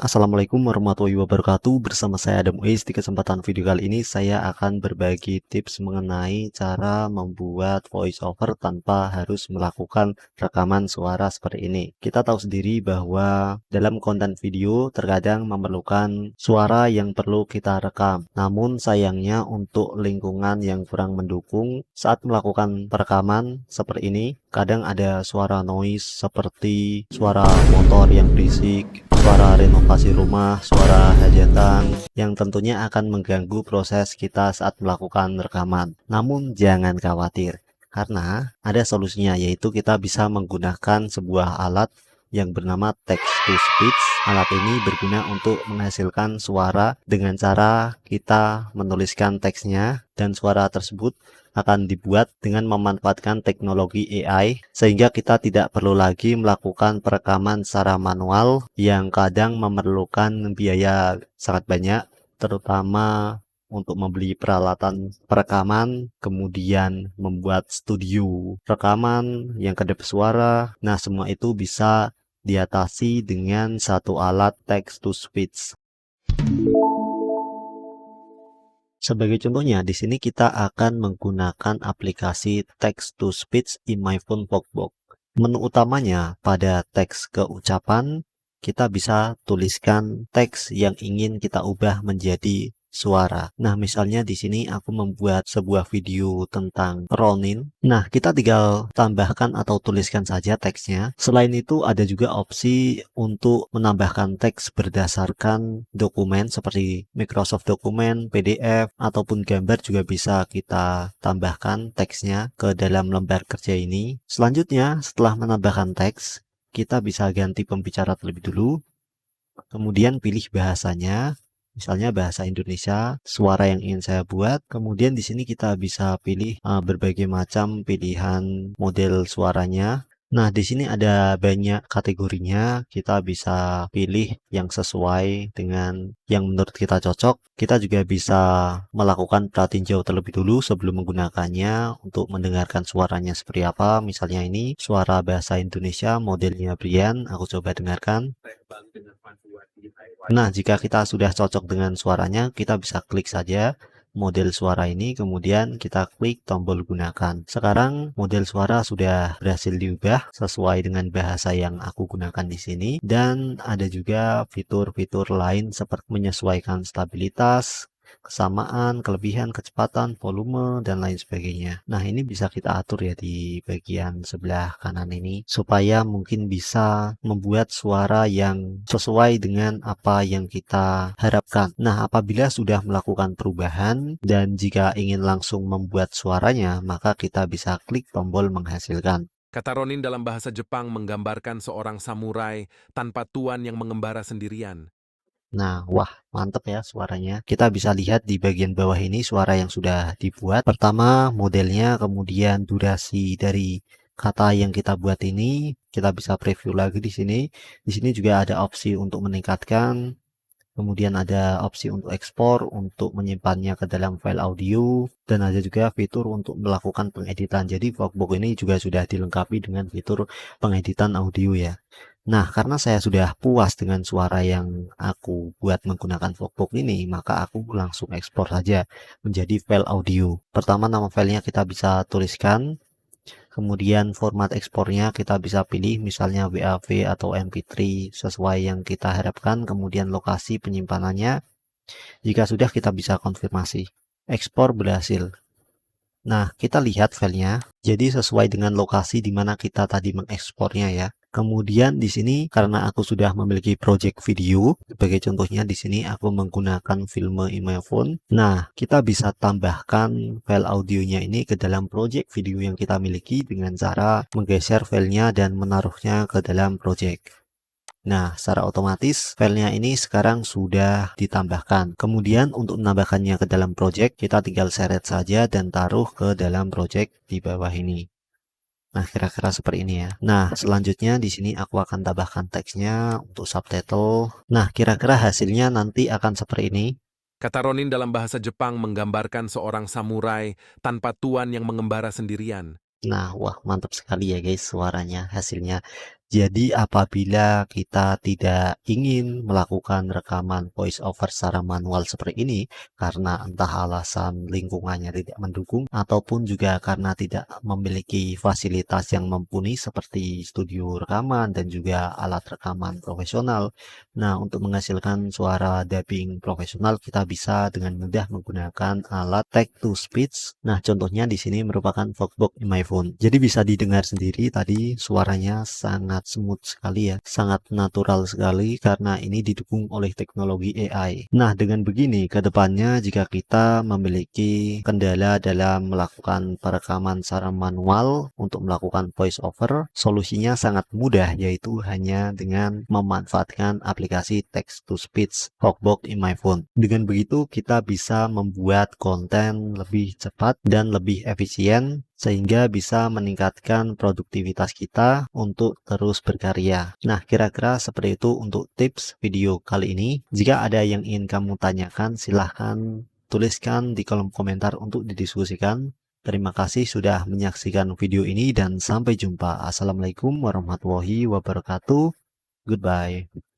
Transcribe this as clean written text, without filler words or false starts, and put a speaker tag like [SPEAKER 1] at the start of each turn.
[SPEAKER 1] Assalamualaikum warahmatullahi wabarakatuh. Bersama saya Adam Uis. Di kesempatan video kali ini saya akan berbagi tips mengenai cara membuat voice over tanpa harus melakukan rekaman suara seperti ini. Kita tahu sendiri bahwa dalam konten video terkadang memerlukan suara yang perlu kita rekam. Namun sayangnya untuk lingkungan yang kurang mendukung saat melakukan perekaman seperti ini, kadang ada suara noise seperti suara motor yang berisik, suara renovasi rumah, suara hajatan yang tentunya akan mengganggu proses kita saat melakukan rekaman. Namun jangan khawatir, karena ada solusinya, yaitu kita bisa menggunakan sebuah alat yang bernama text to speech. Alat ini berguna untuk menghasilkan suara dengan cara kita menuliskan teksnya, dan suara tersebut akan dibuat dengan memanfaatkan teknologi AI, sehingga kita tidak perlu lagi melakukan perekaman secara manual yang kadang memerlukan biaya sangat banyak, terutama untuk membeli peralatan perekaman, kemudian membuat studio rekaman yang kedap suara. Nah, semua itu bisa diatasi dengan satu alat text to speech. Sebagai contohnya, di sini kita akan menggunakan aplikasi text to speech in my phone Vocbook. Menu utamanya pada teks keucapan, kita bisa tuliskan teks yang ingin kita ubah menjadi suara. Nah, misalnya di sini aku membuat sebuah video tentang Ronin. Nah, kita tinggal tambahkan atau tuliskan saja teksnya. Selain itu, ada juga opsi untuk menambahkan teks berdasarkan dokumen seperti Microsoft Dokumen, PDF, ataupun gambar juga bisa kita tambahkan teksnya ke dalam lembar kerja ini. Selanjutnya, setelah menambahkan teks, kita bisa ganti pembicara terlebih dulu. Kemudian pilih bahasanya. Misalnya bahasa Indonesia, suara yang ingin saya buat. Kemudian di sini kita bisa pilih berbagai macam pilihan model suaranya. Nah, di sini ada banyak kategorinya. Kita bisa pilih yang sesuai dengan yang menurut kita cocok. Kita juga bisa melakukan pratinjau terlebih dulu sebelum menggunakannya untuk mendengarkan suaranya seperti apa. Misalnya ini suara bahasa Indonesia modelnya Brian. Aku coba dengarkan. Nah, jika kita sudah cocok dengan suaranya, kita bisa klik saja model suara ini, kemudian kita klik tombol gunakan. Sekarang model suara sudah berhasil diubah sesuai dengan bahasa yang aku gunakan di sini, dan ada juga fitur-fitur lain seperti menyesuaikan stabilitas, kesamaan, kelebihan, kecepatan, volume, dan lain sebagainya. Nah, ini bisa kita atur ya di bagian sebelah kanan ini, supaya mungkin bisa membuat suara yang sesuai dengan apa yang kita harapkan. Nah, apabila sudah melakukan perubahan dan jika ingin langsung membuat suaranya, maka kita bisa klik tombol menghasilkan.
[SPEAKER 2] Kata Ronin dalam bahasa Jepang menggambarkan seorang samurai tanpa tuan yang mengembara sendirian.
[SPEAKER 1] Nah, wah, mantep ya suaranya. Kita bisa lihat di bagian bawah ini suara yang sudah dibuat. Pertama, modelnya, kemudian durasi dari kata yang kita buat ini. Kita bisa preview lagi di sini. Di sini juga ada opsi untuk meningkatkan. Kemudian ada opsi untuk ekspor, untuk menyimpannya ke dalam file audio, dan ada juga fitur untuk melakukan pengeditan. Jadi Vocbook ini juga sudah dilengkapi dengan fitur pengeditan audio ya. Nah, karena saya sudah puas dengan suara yang aku buat menggunakan Vocbook ini, maka aku langsung ekspor saja menjadi file audio. Pertama, nama filenya kita bisa tuliskan. Kemudian format ekspornya kita bisa pilih misalnya WAV atau MP3 sesuai yang kita harapkan. Kemudian lokasi penyimpanannya. Jika sudah, kita bisa konfirmasi. Ekspor berhasil. Nah, kita lihat filenya. Jadi sesuai dengan lokasi di mana kita tadi mengekspornya ya. Kemudian di sini karena aku sudah memiliki project video, sebagai contohnya di sini aku menggunakan Filme in my phone. Nah, kita bisa tambahkan file audionya ini ke dalam project video yang kita miliki dengan cara menggeser filenya dan menaruhnya ke dalam project. Nah, secara otomatis filenya ini sekarang sudah ditambahkan. Kemudian untuk menambahkannya ke dalam project, kita tinggal seret saja dan taruh ke dalam project di bawah ini. Nah, kira-kira seperti ini ya. Nah, selanjutnya di sini aku akan tambahkan teksnya untuk subtitle. Nah, kira-kira hasilnya nanti akan seperti ini.
[SPEAKER 2] Kata Ronin dalam bahasa Jepang menggambarkan seorang samurai tanpa tuan yang mengembara sendirian.
[SPEAKER 1] Nah, wah, mantap sekali ya guys suaranya, hasilnya. Jadi apabila kita tidak ingin melakukan rekaman voice over secara manual seperti ini karena entah alasan lingkungannya tidak mendukung ataupun juga karena tidak memiliki fasilitas yang mumpuni seperti studio rekaman dan juga alat rekaman profesional. Nah, untuk menghasilkan suara dubbing profesional kita bisa dengan mudah menggunakan alat text to speech. Nah, contohnya di sini merupakan Voxbox in my phone. Jadi bisa didengar sendiri tadi suaranya sangat smooth sekali ya, sangat natural sekali karena ini didukung oleh teknologi AI. Nah, dengan begini ke depannya jika kita memiliki kendala dalam melakukan perekaman secara manual untuk melakukan voice over, solusinya sangat mudah yaitu hanya dengan memanfaatkan aplikasi text to speech Voxbox in my phone. Dengan begitu kita bisa membuat konten lebih cepat dan lebih efisien sehingga bisa meningkatkan produktivitas kita untuk terus berkarya. Nah, kira-kira seperti itu untuk tips video kali ini. Jika ada yang ingin kamu tanyakan, silahkan tuliskan di kolom komentar untuk didiskusikan. Terima kasih sudah menyaksikan video ini dan sampai jumpa. Assalamualaikum warahmatullahi wabarakatuh. Goodbye.